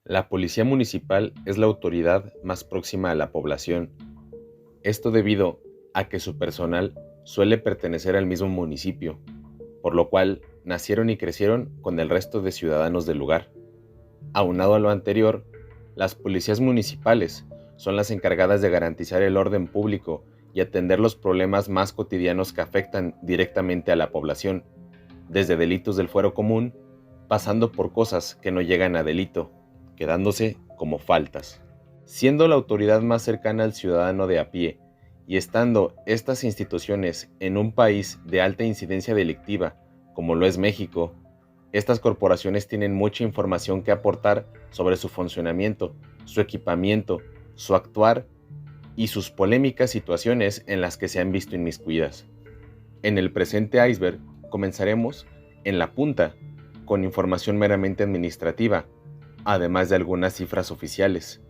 La policía municipal es la autoridad más próxima a la población. Esto debido a que su personal suele pertenecer al mismo municipio, por lo cual nacieron y crecieron con el resto de ciudadanos del lugar. Aunado a lo anterior, las policías municipales son las encargadas de garantizar el orden público y atender los problemas más cotidianos que afectan directamente a la población, desde delitos del fuero común, pasando por cosas que no llegan a delito, quedándose como faltas. Siendo la autoridad más cercana al ciudadano de a pie y estando estas instituciones en un país de alta incidencia delictiva, como lo es México, estas corporaciones tienen mucha información que aportar sobre su funcionamiento, su equipamiento, su actuar y sus polémicas situaciones en las que se han visto inmiscuidas. En el presente iceberg comenzaremos en la punta, con información meramente administrativa, además de algunas cifras oficiales,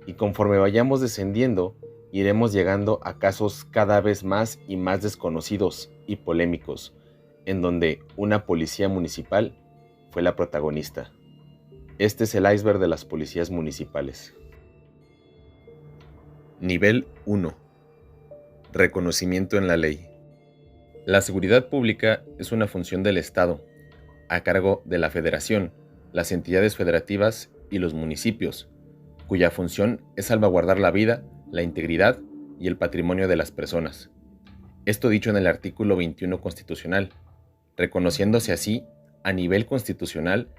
y conforme vayamos descendiendo, iremos llegando a casos cada vez más y más desconocidos y polémicos, en donde una policía municipal fue la protagonista. Este es el iceberg de las policías municipales. Nivel 1. Reconocimiento en la ley. La seguridad pública es una función del Estado, a cargo de la Federación, las entidades federativas y los municipios, cuya función es salvaguardar la vida, la integridad y el patrimonio de las personas. Esto dicho en el artículo 21 constitucional, reconociéndose así, a nivel constitucional,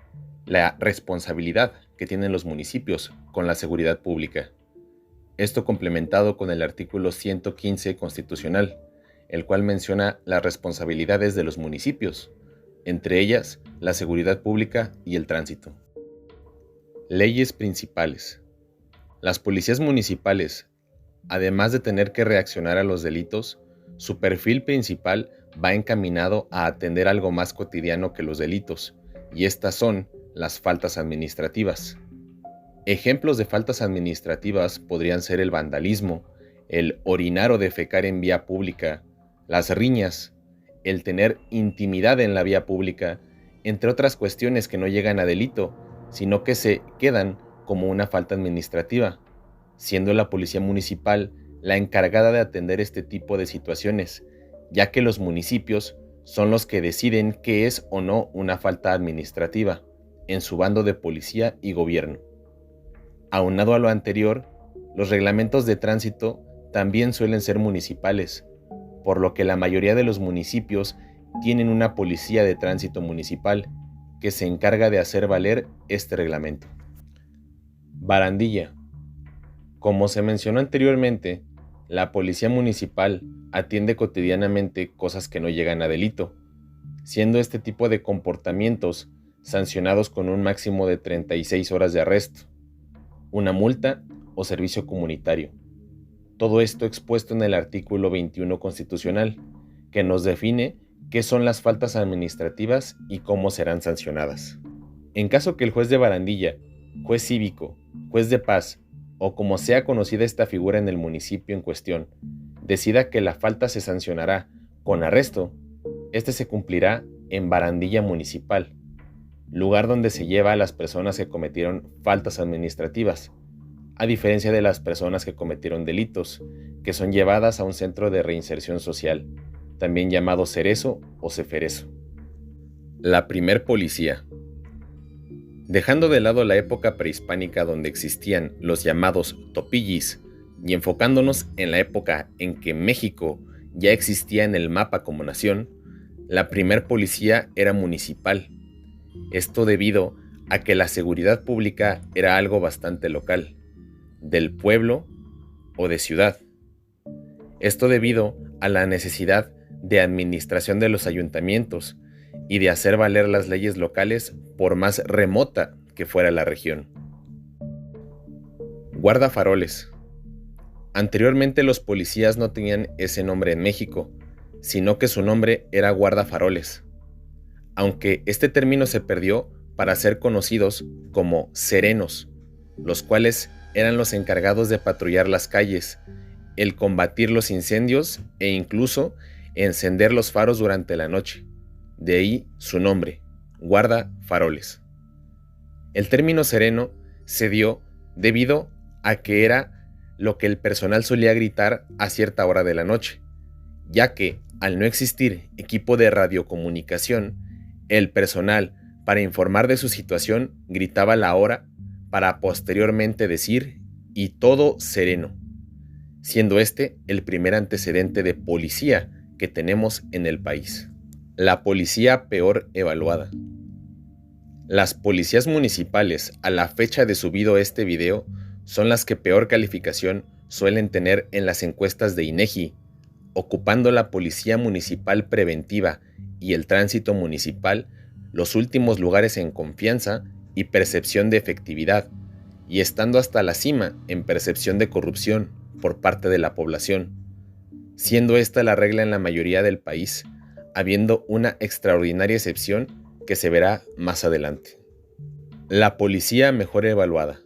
la responsabilidad que tienen los municipios con la seguridad pública. Esto complementado con el artículo 115 constitucional, el cual menciona las responsabilidades de los municipios, entre ellas la seguridad pública y el tránsito. Leyes principales. Las policías municipales, además de tener que reaccionar a los delitos, su perfil principal va encaminado a atender algo más cotidiano que los delitos, y estas son las faltas administrativas. Ejemplos de faltas administrativas podrían ser el vandalismo, el orinar o defecar en vía pública, las riñas, el tener intimidad en la vía pública, entre otras cuestiones que no llegan a delito, sino que se quedan como una falta administrativa, siendo la policía municipal la encargada de atender este tipo de situaciones, ya que los municipios son los que deciden qué es o no una falta administrativa, en su bando de policía y gobierno. Aunado a lo anterior, los reglamentos de tránsito también suelen ser municipales, por lo que la mayoría de los municipios tienen una policía de tránsito municipal que se encarga de hacer valer este reglamento. Barandilla. Como se mencionó anteriormente, la policía municipal atiende cotidianamente cosas que no llegan a delito, siendo este tipo de comportamientos sancionados con un máximo de 36 horas de arresto, una multa o servicio comunitario. Todo esto expuesto en el artículo 21 constitucional, que nos define qué son las faltas administrativas y cómo serán sancionadas. En caso que el juez de barandilla, juez cívico, juez de paz o como sea conocida esta figura en el municipio en cuestión, decida que la falta se sancionará con arresto, este se cumplirá en barandilla municipal, lugar donde se lleva a las personas que cometieron faltas administrativas, a diferencia de las personas que cometieron delitos, que son llevadas a un centro de reinserción social, también llamado cerezo o ceferezo. La primer policía. Dejando de lado la época prehispánica donde existían los llamados topillis y enfocándonos en la época en que México ya existía en el mapa como nación, la primer policía era municipal. Esto debido a que la seguridad pública era algo bastante local, del pueblo o de ciudad. Esto debido a la necesidad de administración de los ayuntamientos y de hacer valer las leyes locales por más remota que fuera la región. Guardafaroles. Anteriormente los policías no tenían ese nombre en México, sino que su nombre era guardafaroles, aunque este término se perdió para ser conocidos como serenos, los cuales eran los encargados de patrullar las calles, el combatir los incendios e incluso encender los faros durante la noche. De ahí su nombre, guardafaroles. El término sereno se dio debido a que era lo que el personal solía gritar a cierta hora de la noche, ya que, al no existir equipo de radiocomunicación, el personal, para informar de su situación, gritaba la hora para posteriormente decir "y todo sereno", siendo este el primer antecedente de policía que tenemos en el país. La policía peor evaluada. Las policías municipales, a la fecha de subido este video, son las que peor calificación suelen tener en las encuestas de INEGI, ocupando la policía municipal preventiva y el tránsito municipal los últimos lugares en confianza y percepción de efectividad, y estando hasta la cima en percepción de corrupción por parte de la población, siendo esta la regla en la mayoría del país, habiendo una extraordinaria excepción que se verá más adelante. La policía mejor evaluada.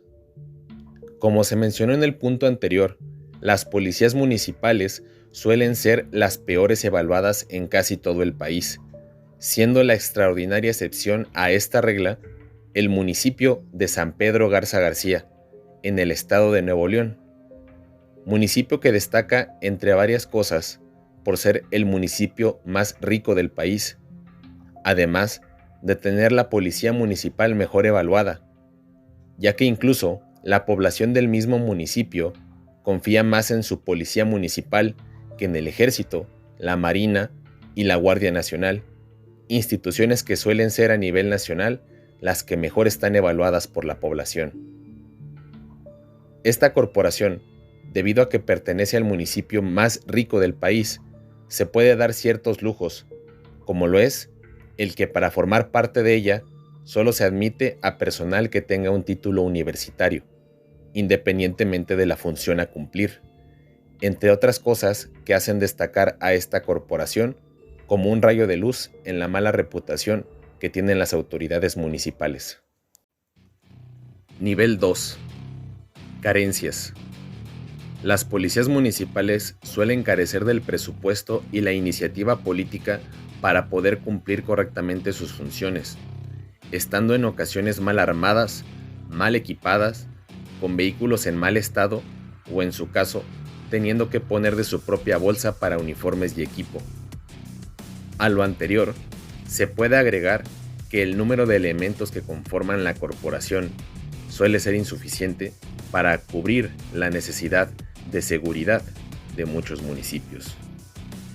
Como se mencionó en el punto anterior, las policías municipales suelen ser las peores evaluadas en casi todo el país, siendo la extraordinaria excepción a esta regla el municipio de San Pedro Garza García, en el estado de Nuevo León, municipio que destaca entre varias cosas por ser el municipio más rico del país, además de tener la policía municipal mejor evaluada, ya que incluso la población del mismo municipio confía más en su policía municipal que en el Ejército, la Marina y la Guardia Nacional, instituciones que suelen ser a nivel nacional las que mejor están evaluadas por la población. Esta corporación, debido a que pertenece al municipio más rico del país, se puede dar ciertos lujos, como lo es el que para formar parte de ella solo se admite a personal que tenga un título universitario, independientemente de la función a cumplir, entre otras cosas que hacen destacar a esta corporación como un rayo de luz en la mala reputación que tienen las autoridades municipales. Nivel 2. Carencias. Las policías municipales suelen carecer del presupuesto y la iniciativa política para poder cumplir correctamente sus funciones, estando en ocasiones mal armadas, mal equipadas, con vehículos en mal estado o, en su caso, teniendo que poner de su propia bolsa para uniformes y equipo. A lo anterior, se puede agregar que el número de elementos que conforman la corporación suele ser insuficiente para cubrir la necesidad de seguridad de muchos municipios.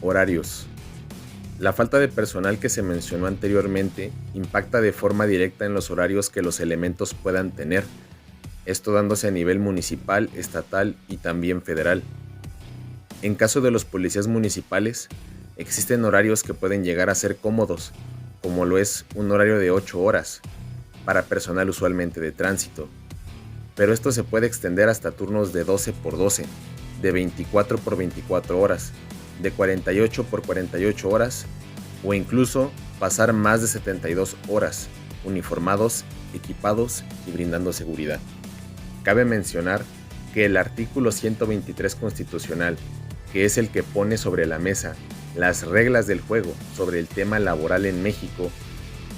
Horarios. La falta de personal que se mencionó anteriormente impacta de forma directa en los horarios que los elementos puedan tener, esto dándose a nivel municipal, estatal y también federal. En caso de los policías municipales, existen horarios que pueden llegar a ser cómodos, como lo es un horario de 8 horas, para personal usualmente de tránsito, pero esto se puede extender hasta turnos de 12 por 12, de 24 por 24 horas, de 48 por 48 horas o incluso pasar más de 72 horas, uniformados, equipados y brindando seguridad. Cabe mencionar que el artículo 123 constitucional, que es el que pone sobre la mesa las reglas del juego sobre el tema laboral en México,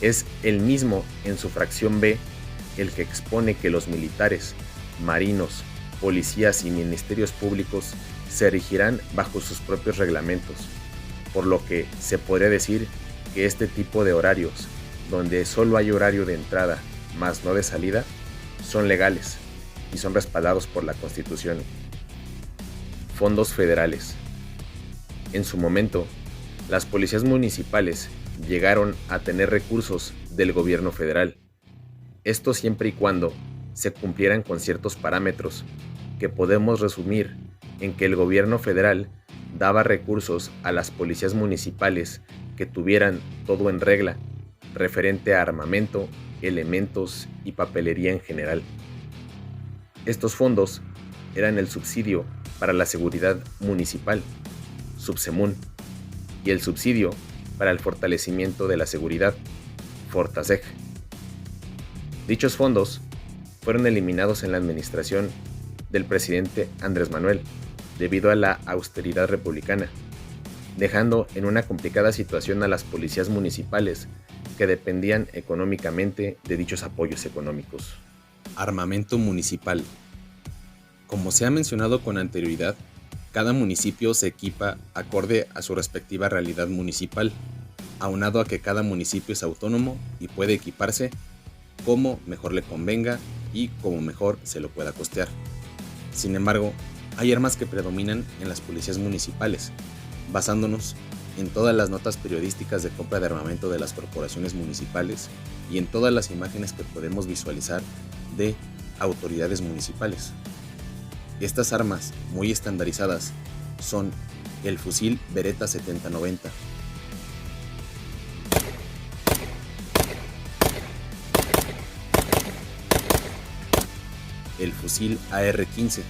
es el mismo en su fracción B el que expone que los militares, marinos, policías y ministerios públicos se regirán bajo sus propios reglamentos, por lo que se podría decir que este tipo de horarios, donde solo hay horario de entrada más no de salida, son legales y son respaldados por la Constitución. Fondos federales. En su momento, las policías municipales llegaron a tener recursos del gobierno federal, esto siempre y cuando se cumplieran con ciertos parámetros, que podemos resumir en que el gobierno federal daba recursos a las policías municipales que tuvieran todo en regla, referente a armamento, elementos y papelería en general. Estos fondos eran el subsidio para la seguridad municipal, Subsemun, y el subsidio para el fortalecimiento de la seguridad, Fortaseg. Dichos fondos fueron eliminados en la administración del presidente Andrés Manuel debido a la austeridad republicana, dejando en una complicada situación a las policías municipales que dependían económicamente de dichos apoyos económicos. Armamento municipal. Como se ha mencionado con anterioridad, cada municipio se equipa acorde a su respectiva realidad municipal, aunado a que cada municipio es autónomo y puede equiparse como mejor le convenga y como mejor se lo pueda costear. Sin embargo, hay armas que predominan en las policías municipales, basándonos en todas las notas periodísticas de compra de armamento de las corporaciones municipales y en todas las imágenes que podemos visualizar de autoridades municipales. Estas armas muy estandarizadas son el fusil Beretta 70-90, el fusil AR-15,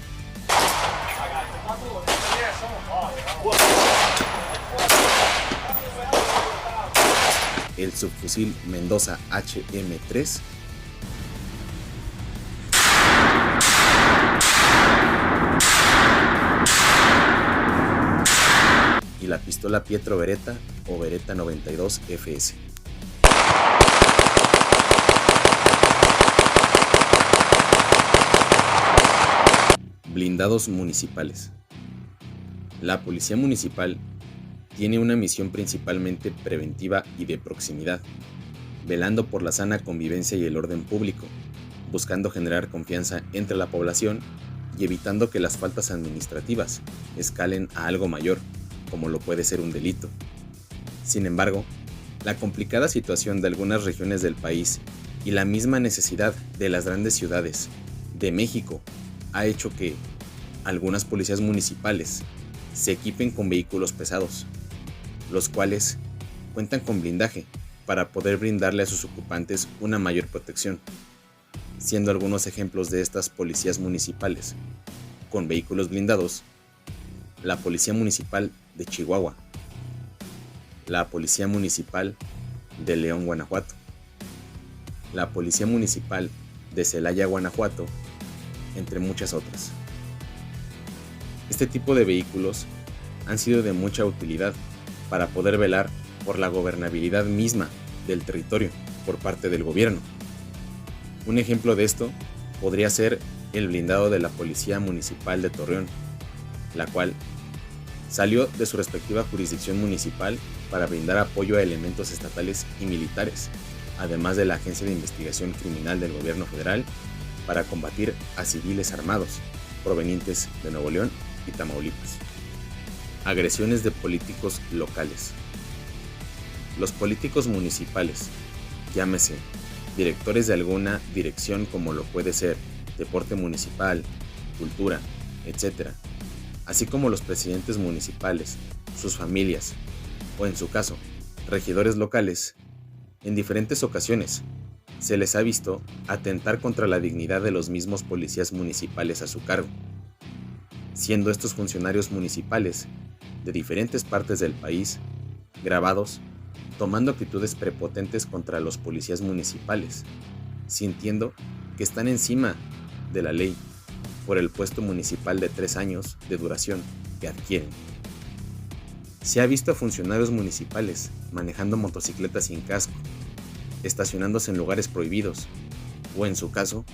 el subfusil Mendoza HM3, y la pistola Pietro Beretta o Beretta 92 FS. Blindados municipales. La policía municipal tiene una misión principalmente preventiva y de proximidad, velando por la sana convivencia y el orden público, buscando generar confianza entre la población y evitando que las faltas administrativas escalen a algo mayor, como lo puede ser un delito. Sin embargo, la complicada situación de algunas regiones del país y la misma necesidad de las grandes ciudades de México ha hecho que algunas policías municipales se equipen con vehículos pesados, los cuales cuentan con blindaje para poder brindarle a sus ocupantes una mayor protección, siendo algunos ejemplos de estas policías municipales con vehículos blindados: la Policía Municipal de Chihuahua, la Policía Municipal de León, Guanajuato, la Policía Municipal de Celaya, Guanajuato, entre muchas otras. Este tipo de vehículos han sido de mucha utilidad para poder velar por la gobernabilidad misma del territorio por parte del gobierno. Un ejemplo de esto podría ser el blindado de la Policía Municipal de Torreón, la cual salió de su respectiva jurisdicción municipal para brindar apoyo a elementos estatales y militares, además de la Agencia de Investigación Criminal del Gobierno Federal, para combatir a civiles armados provenientes de Nuevo León y Tamaulipas. Agresiones de políticos locales. Los políticos municipales, llámese directores de alguna dirección como lo puede ser deporte municipal, cultura, etc., así como los presidentes municipales, sus familias, o en su caso, regidores locales, en diferentes ocasiones se les ha visto atentar contra la dignidad de los mismos policías municipales a su cargo, siendo estos funcionarios municipales de diferentes partes del país grabados tomando actitudes prepotentes contra los policías municipales, sintiendo que están encima de la ley por el puesto municipal de 3 años de duración que adquieren. Se ha visto a funcionarios municipales manejando motocicletas sin casco, estacionándose en lugares prohibidos, o en su caso,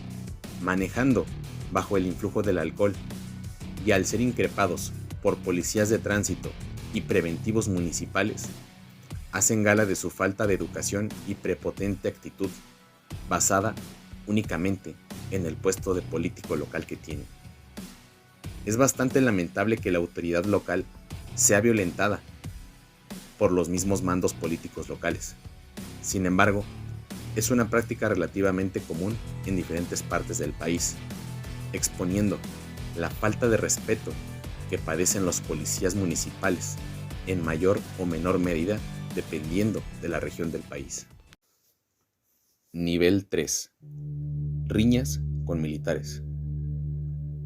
manejando bajo el influjo del alcohol, y al ser increpados por policías de tránsito y preventivos municipales, hacen gala de su falta de educación y prepotente actitud, basada únicamente en el puesto de político local que tienen. Es bastante lamentable que la autoridad local sea violentada por los mismos mandos políticos locales. Sin embargo, es una práctica relativamente común en diferentes partes del país, exponiendo la falta de respeto que padecen los policías municipales, en mayor o menor medida dependiendo de la región del país. Nivel 3. Riñas con militares.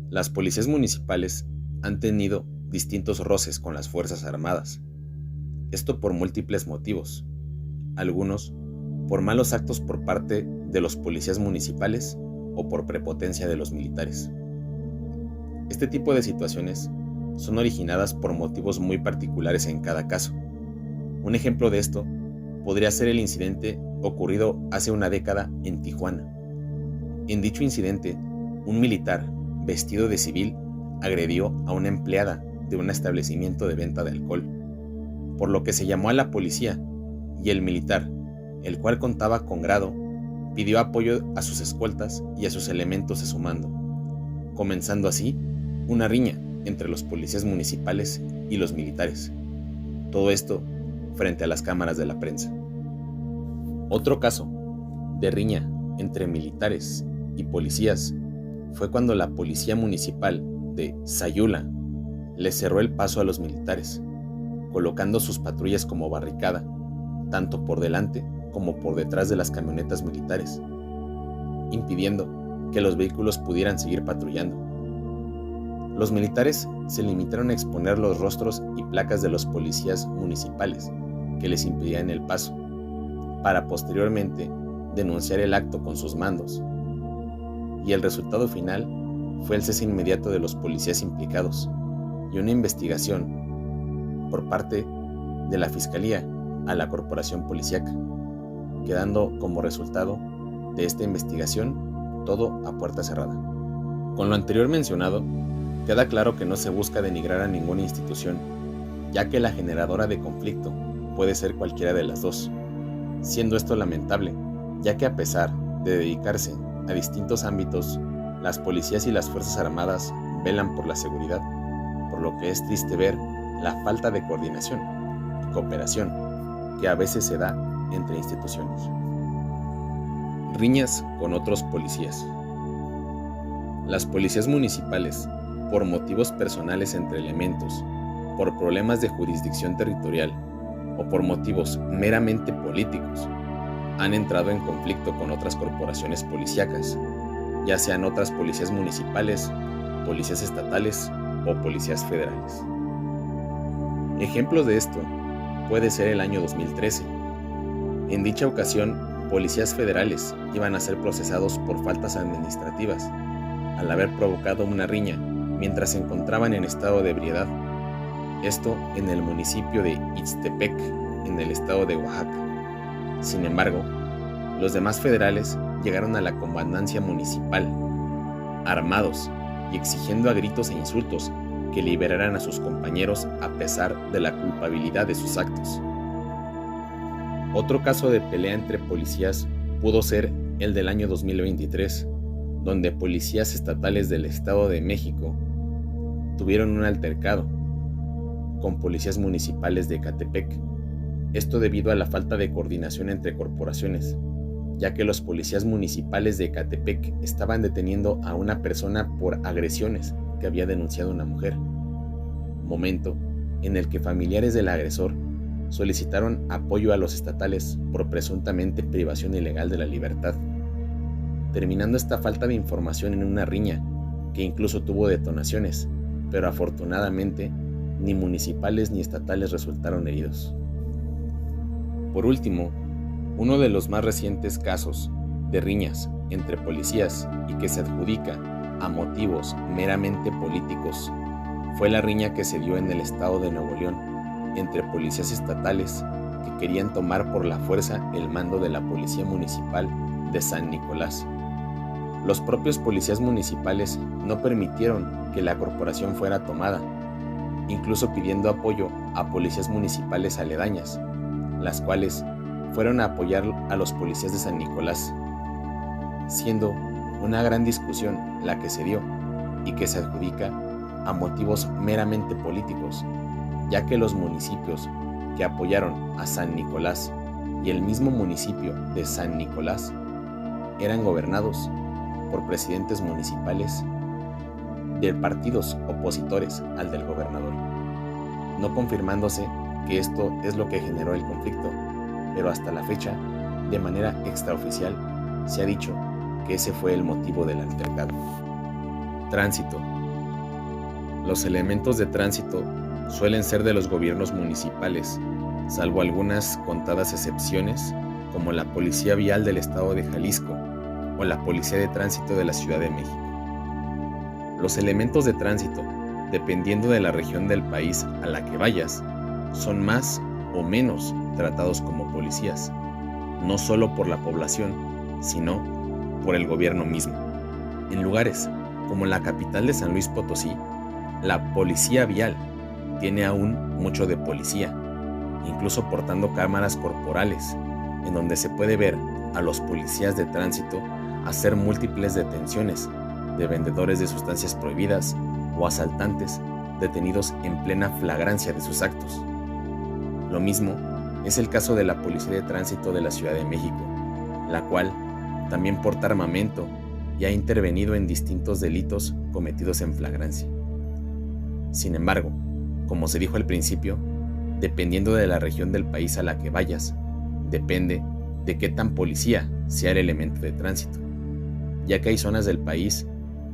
Las policías municipales han tenido distintos roces con las Fuerzas Armadas. Esto por múltiples motivos. Algunos por malos actos por parte de los policías municipales o por prepotencia de los militares. Este tipo de situaciones son originadas por motivos muy particulares en cada caso. Un ejemplo de esto podría ser el incidente ocurrido hace una década en Tijuana, En dicho incidente, un militar, vestido de civil, agredió a una empleada de un establecimiento de venta de alcohol, por lo que se llamó a la policía y el militar, el cual contaba con grado, pidió apoyo a sus escoltas y a sus elementos de su mando, comenzando así una riña entre los policías municipales y los militares. Todo esto frente a las cámaras de la prensa. Otro caso de riña entre militares y policías fue cuando la policía municipal de Sayula le cerró el paso a los militares, colocando sus patrullas como barricada, tanto por delante como por detrás de las camionetas militares, impidiendo que los vehículos pudieran seguir patrullando. Los militares se limitaron a exponer los rostros y placas de los policías municipales que les impedían el paso, para posteriormente denunciar el acto con sus mandos. Y el resultado final fue el cese inmediato de los policías implicados y una investigación por parte de la Fiscalía a la Corporación Policíaca, quedando como resultado de esta investigación todo a puerta cerrada. Con lo anterior mencionado, queda claro que no se busca denigrar a ninguna institución, ya que la generadora de conflicto puede ser cualquiera de las dos, siendo esto lamentable, ya que a pesar de dedicarse a distintos ámbitos, las policías y las Fuerzas Armadas velan por la seguridad, por lo que es triste ver la falta de coordinación y cooperación que a veces se da entre instituciones. Riñas con otros policías. Las policías municipales, por motivos personales entre elementos, por problemas de jurisdicción territorial o por motivos meramente políticos, han entrado en conflicto con otras corporaciones policíacas, ya sean otras policías municipales, policías estatales o policías federales. Ejemplo de esto puede ser el año 2013. En dicha ocasión, policías federales iban a ser procesados por faltas administrativas, al haber provocado una riña mientras se encontraban en estado de ebriedad, esto en el municipio de Ixtepec, en el estado de Oaxaca. Sin embargo, los demás federales llegaron a la comandancia municipal, armados y exigiendo a gritos e insultos que liberaran a sus compañeros a pesar de la culpabilidad de sus actos. Otro caso de pelea entre policías pudo ser el del año 2023, donde policías estatales del Estado de México tuvieron un altercado con policías municipales de Ecatepec, esto debido a la falta de coordinación entre corporaciones, ya que los policías municipales de Ecatepec estaban deteniendo a una persona por agresiones que había denunciado una mujer, momento en el que familiares del agresor solicitaron apoyo a los estatales por presuntamente privación ilegal de la libertad, terminando esta falta de información en una riña que incluso tuvo detonaciones, pero afortunadamente ni municipales ni estatales resultaron heridos. Por último, uno de los más recientes casos de riñas entre policías y que se adjudica a motivos meramente políticos fue la riña que se dio en el estado de Nuevo León entre policías estatales que querían tomar por la fuerza el mando de la Policía Municipal de San Nicolás. Los propios policías municipales no permitieron que la corporación fuera tomada, incluso pidiendo apoyo a policías municipales aledañas, las cuales fueron a apoyar a los policías de San Nicolás, siendo una gran discusión la que se dio y que se adjudica a motivos meramente políticos, ya que los municipios que apoyaron a San Nicolás y el mismo municipio de San Nicolás eran gobernados por presidentes municipales de partidos opositores al del gobernador, no confirmándose que esto es lo que generó el conflicto, pero hasta la fecha, de manera extraoficial, se ha dicho que ese fue el motivo del altercado. Tránsito. Los elementos de tránsito suelen ser de los gobiernos municipales, salvo algunas contadas excepciones, como la Policía Vial del Estado de Jalisco o la Policía de Tránsito de la Ciudad de México. Los elementos de tránsito, dependiendo de la región del país a la que vayas, son más o menos tratados como policías, no solo por la población, sino por el gobierno mismo. En lugares como la capital de San Luis Potosí, la policía vial tiene aún mucho de policía, incluso portando cámaras corporales, en donde se puede ver a los policías de tránsito hacer múltiples detenciones de vendedores de sustancias prohibidas o asaltantes detenidos en plena flagrancia de sus actos. Lo mismo es el caso de la Policía de Tránsito de la Ciudad de México, la cual también porta armamento y ha intervenido en distintos delitos cometidos en flagrancia. Sin embargo, como se dijo al principio, dependiendo de la región del país a la que vayas, depende de qué tan policía sea el elemento de tránsito, ya que hay zonas del país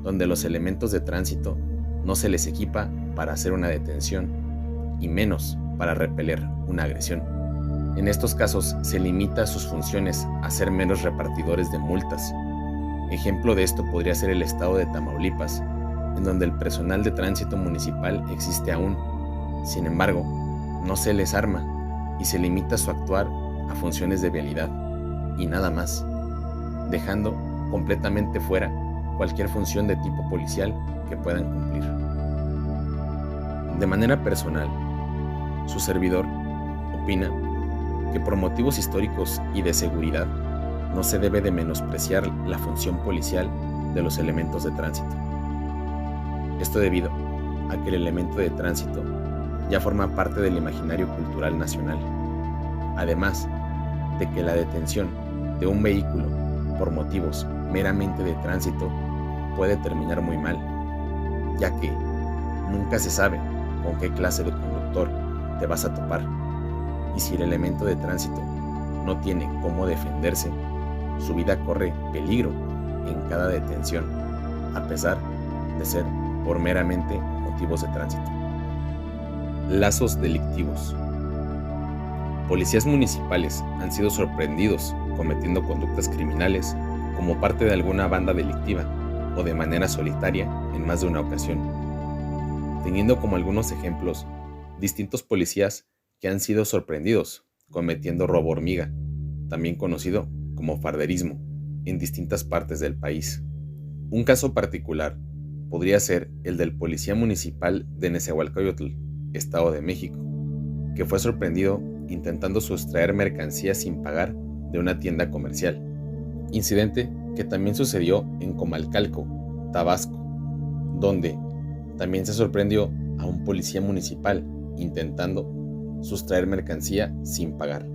donde los elementos de tránsito no se les equipa para hacer una detención y menos para repeler una agresión. En estos casos se limita sus funciones a ser meros repartidores de multas. Ejemplo de esto podría ser el estado de Tamaulipas, en donde el personal de tránsito municipal existe aún. Sin embargo, no se les arma y se limita su actuar a funciones de vialidad y nada más, dejando completamente fuera cualquier función de tipo policial que puedan cumplir. De manera personal, su servidor opina que por motivos históricos y de seguridad no se debe de menospreciar la función policial de los elementos de tránsito. Esto debido a que el elemento de tránsito ya forma parte del imaginario cultural nacional, además de que la detención de un vehículo por motivos meramente de tránsito puede terminar muy mal, ya que nunca se sabe con qué clase de conductor te vas a topar, y si el elemento de tránsito no tiene cómo defenderse, su vida corre peligro en cada detención, a pesar de ser por meramente motivos de tránsito. Lazos delictivos. Policías municipales han sido sorprendidos cometiendo conductas criminales como parte de alguna banda delictiva o de manera solitaria en más de una ocasión, teniendo como algunos ejemplos distintos policías que han sido sorprendidos cometiendo robo hormiga, también conocido como farderismo, en distintas partes del país. Un caso particular podría ser el del policía municipal de Nezahualcóyotl, Estado de México, que fue sorprendido intentando sustraer mercancías sin pagar de una tienda comercial, incidente que también sucedió en Comalcalco, Tabasco, donde también se sorprendió a un policía municipal intentando sustraer mercancía sin pagar.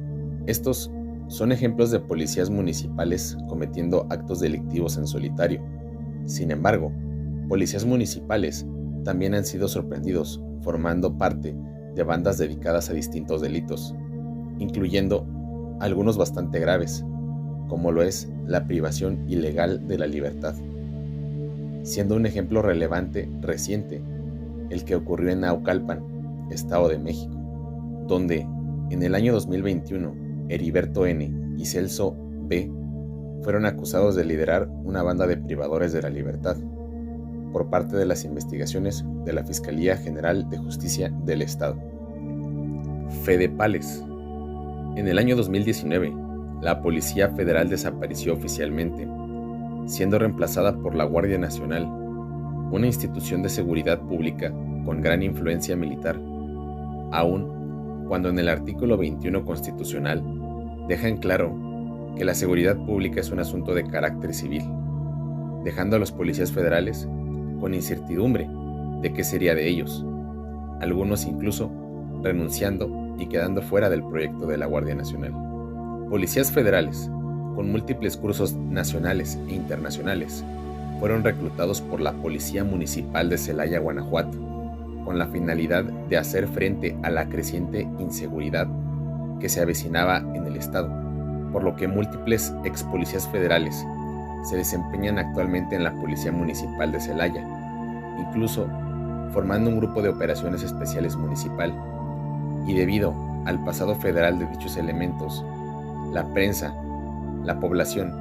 Estos son ejemplos de policías municipales cometiendo actos delictivos en solitario. Sin embargo, policías municipales también han sido sorprendidos formando parte de bandas dedicadas a distintos delitos, incluyendo algunos bastante graves, como lo es la privación ilegal de la libertad, siendo un ejemplo relevante reciente el que ocurrió en Naucalpan, Estado de México, donde en el año 2021 Heriberto N. y Celso B. fueron acusados de liderar una banda de privadores de la libertad por parte de las investigaciones de la Fiscalía General de Justicia del Estado. Fedepales. En el año 2019, la Policía Federal desapareció oficialmente, siendo reemplazada por la Guardia Nacional, una institución de seguridad pública con gran influencia militar, aun cuando en el artículo 21 constitucional deja en claro que la seguridad pública es un asunto de carácter civil, dejando a los policías federales con incertidumbre de qué sería de ellos, algunos incluso renunciando y quedando fuera del proyecto de la Guardia Nacional. Policías federales, con múltiples cursos nacionales e internacionales, fueron reclutados por la Policía Municipal de Celaya, Guanajuato, con la finalidad de hacer frente a la creciente inseguridad que se avecinaba en el estado, por lo que múltiples ex policías federales se desempeñan actualmente en la Policía Municipal de Celaya, incluso formando un grupo de operaciones especiales municipal. Y debido al pasado federal de dichos elementos, la prensa, la población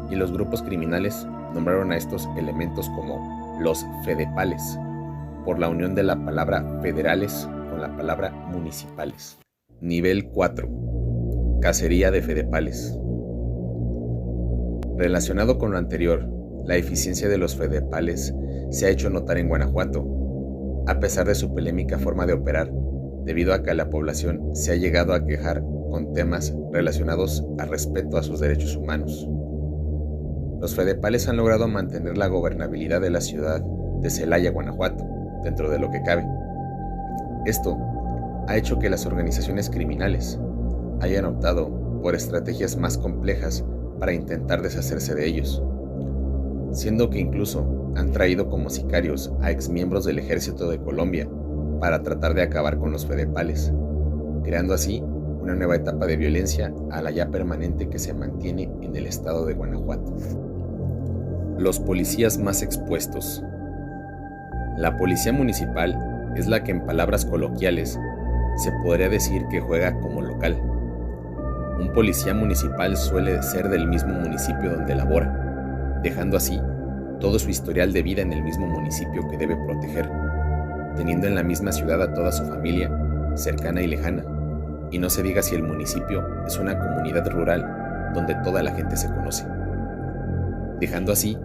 y los grupos criminales nombraron a estos elementos como los fedepales, por la unión de la palabra federales con la palabra municipales. Nivel 4. Cacería de fedepales. Relacionado con lo anterior, la eficiencia de los fedepales se ha hecho notar en Guanajuato, a pesar de su polémica forma de operar, debido a que la población se ha llegado a quejar con temas relacionados al respeto a sus derechos humanos. Los fedepales han logrado mantener la gobernabilidad de la ciudad de Celaya, Guanajuato, dentro de lo que cabe. Esto ha hecho que las organizaciones criminales hayan optado por estrategias más complejas para intentar deshacerse de ellos, siendo que incluso han traído como sicarios a exmiembros del ejército de Colombia para tratar de acabar con los fedepales, creando así una nueva etapa de violencia a la ya permanente que se mantiene en el estado de Guanajuato. Los policías más expuestos. La policía municipal es la que en palabras coloquiales se podría decir que juega como local. Un policía municipal suele ser del mismo municipio donde labora, dejando así todo su historial de vida en el mismo municipio que debe proteger, teniendo en la misma ciudad a toda su familia, cercana y lejana, y no se diga si el municipio es una comunidad rural donde toda la gente se conoce, dejando así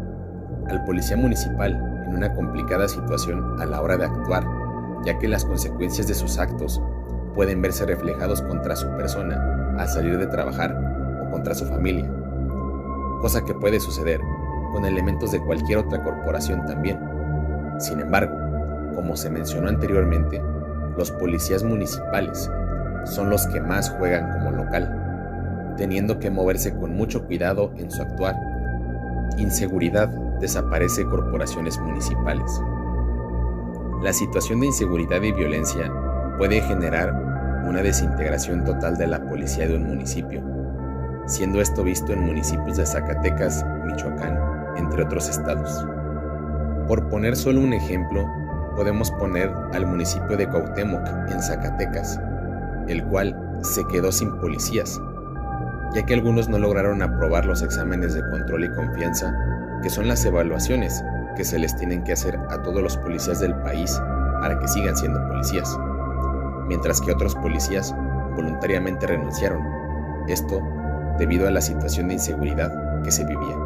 al policía municipal en una complicada situación a la hora de actuar, ya que las consecuencias de sus actos pueden verse reflejados contra su persona al salir de trabajar o contra su familia, cosa que puede suceder con elementos de cualquier otra corporación también. Sin embargo, como se mencionó anteriormente, los policías municipales son los que más juegan como local, teniendo que moverse con mucho cuidado en su actuar. Inseguridad desaparece corporaciones municipales. La situación de inseguridad y violencia puede generar una desintegración total de la policía de un municipio, siendo esto visto en municipios de Zacatecas, Michoacán, entre otros estados. Por poner solo un ejemplo, podemos poner al municipio de Cuauhtémoc, en Zacatecas, el cual se quedó sin policías, ya que algunos no lograron aprobar los exámenes de control y confianza, que son las evaluaciones que se les tienen que hacer a todos los policías del país para que sigan siendo policías, mientras que otros policías voluntariamente renunciaron, esto debido a la situación de inseguridad que se vivía.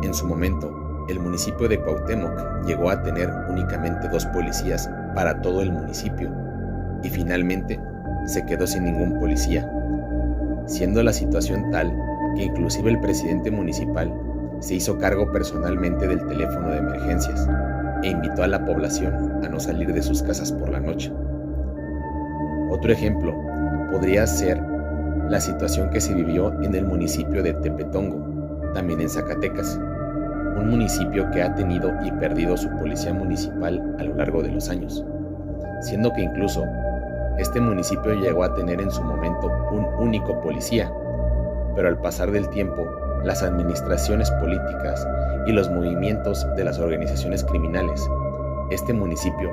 En su momento, el municipio de Cuauhtémoc llegó a tener únicamente 2 policías para todo el municipio y finalmente se quedó sin ningún policía, siendo la situación tal que inclusive el presidente municipal se hizo cargo personalmente del teléfono de emergencias e invitó a la población a no salir de sus casas por la noche. Otro ejemplo podría ser la situación que se vivió en el municipio de Tepetongo, también en Zacatecas, un municipio que ha tenido y perdido su policía municipal a lo largo de los años, siendo que incluso este municipio llegó a tener en su momento un único policía, pero al pasar del tiempo, las administraciones políticas y los movimientos de las organizaciones criminales, este municipio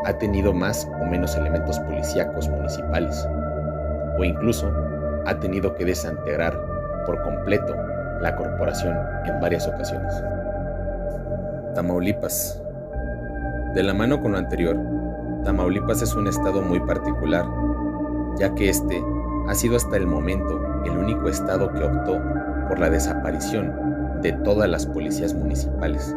ha tenido más o menos elementos policíacos municipales, o incluso ha tenido que desintegrar por completo la corporación en varias ocasiones. Tamaulipas. De la mano con lo anterior, Tamaulipas es un estado muy particular, ya que este ha sido hasta el momento el único estado que optó por la desaparición de todas las policías municipales,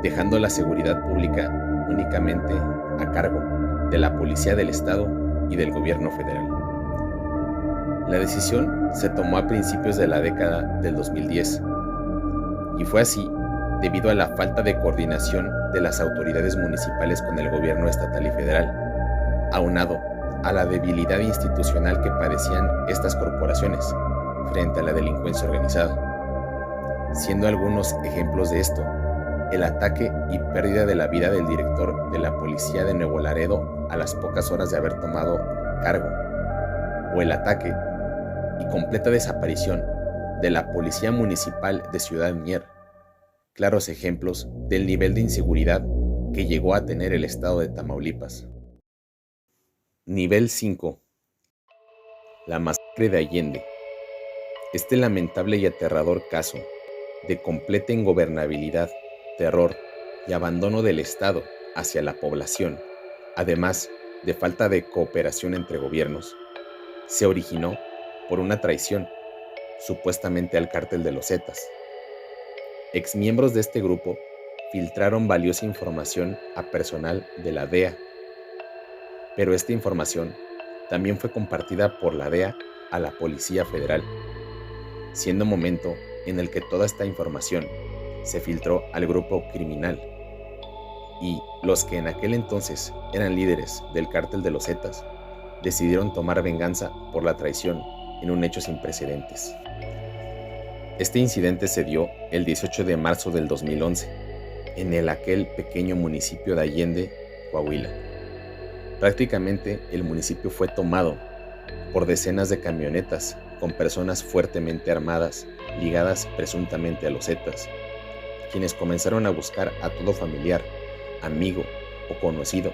dejando la seguridad pública únicamente a cargo de la Policía del Estado y del Gobierno Federal. La decisión se tomó a principios de la década del 2010 y fue así debido a la falta de coordinación de las autoridades municipales con el gobierno estatal y federal, aunado a la debilidad institucional que padecían estas corporaciones frente a la delincuencia organizada, siendo algunos ejemplos de esto el ataque y pérdida de la vida del director de la policía de Nuevo Laredo a las pocas horas de haber tomado cargo, o el ataque y completa desaparición de la policía municipal de Ciudad Mier, claros ejemplos del nivel de inseguridad que llegó a tener el estado de Tamaulipas. Nivel 5. La masacre de Allende. Este lamentable y aterrador caso de completa ingobernabilidad, terror y abandono del Estado hacia la población, además de falta de cooperación entre gobiernos, se originó por una traición supuestamente al cártel de los Zetas. Exmiembros de este grupo filtraron valiosa información a personal de la DEA, pero esta información también fue compartida por la DEA a la Policía Federal, siendo momento en el que toda esta información se filtró al grupo criminal, y los que en aquel entonces eran líderes del cártel de los Zetas decidieron tomar venganza por la traición en un hecho sin precedentes. Este incidente se dio el 18 de marzo del 2011 en aquel pequeño municipio de Allende, Coahuila. Prácticamente el municipio fue tomado por decenas de camionetas con personas fuertemente armadas ligadas presuntamente a los Zetas, quienes comenzaron a buscar a todo familiar, amigo o conocido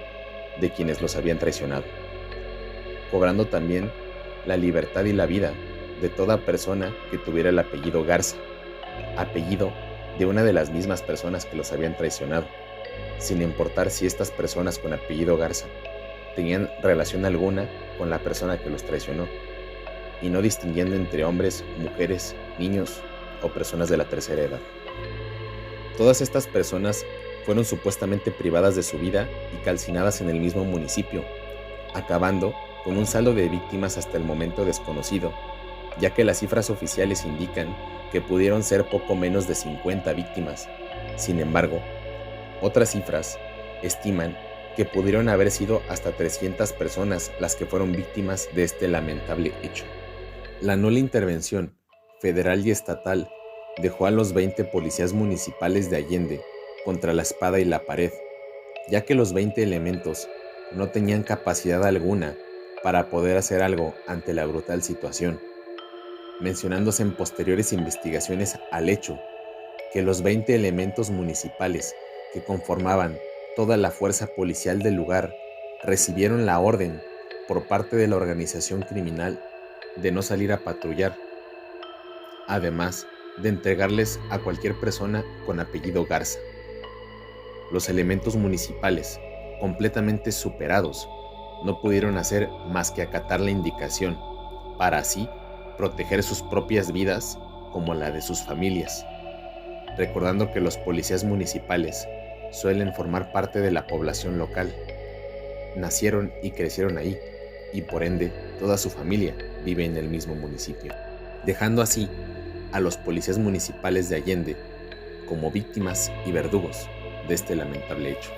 de quienes los habían traicionado, cobrando también la libertad y la vida de toda persona que tuviera el apellido Garza, apellido de una de las mismas personas que los habían traicionado, sin importar si estas personas con apellido Garza tenían relación alguna con la persona que los traicionó, y no distinguiendo entre hombres, mujeres, niños o personas de la tercera edad. Todas estas personas fueron supuestamente privadas de su vida y calcinadas en el mismo municipio, acabando con un saldo de víctimas hasta el momento desconocido, ya que las cifras oficiales indican que pudieron ser poco menos de 50 víctimas. Sin embargo, otras cifras estiman que pudieron haber sido hasta 300 personas las que fueron víctimas de este lamentable hecho. La nula intervención federal y estatal dejó a los 20 policías municipales de Allende contra la espada y la pared, ya que los 20 elementos no tenían capacidad alguna para poder hacer algo ante la brutal situación, mencionándose en posteriores investigaciones al hecho que los 20 elementos municipales que conformaban toda la fuerza policial del lugar recibieron la orden por parte de la organización criminal de no salir a patrullar, además de entregarles a cualquier persona con apellido Garza. Los elementos municipales, completamente superados, no pudieron hacer más que acatar la indicación, para así proteger sus propias vidas como la de sus familias, recordando que los policías municipales suelen formar parte de la población local. Nacieron y crecieron ahí, y por ende toda su familia vive en el mismo municipio, dejando así a los policías municipales de Allende como víctimas y verdugos de este lamentable hecho.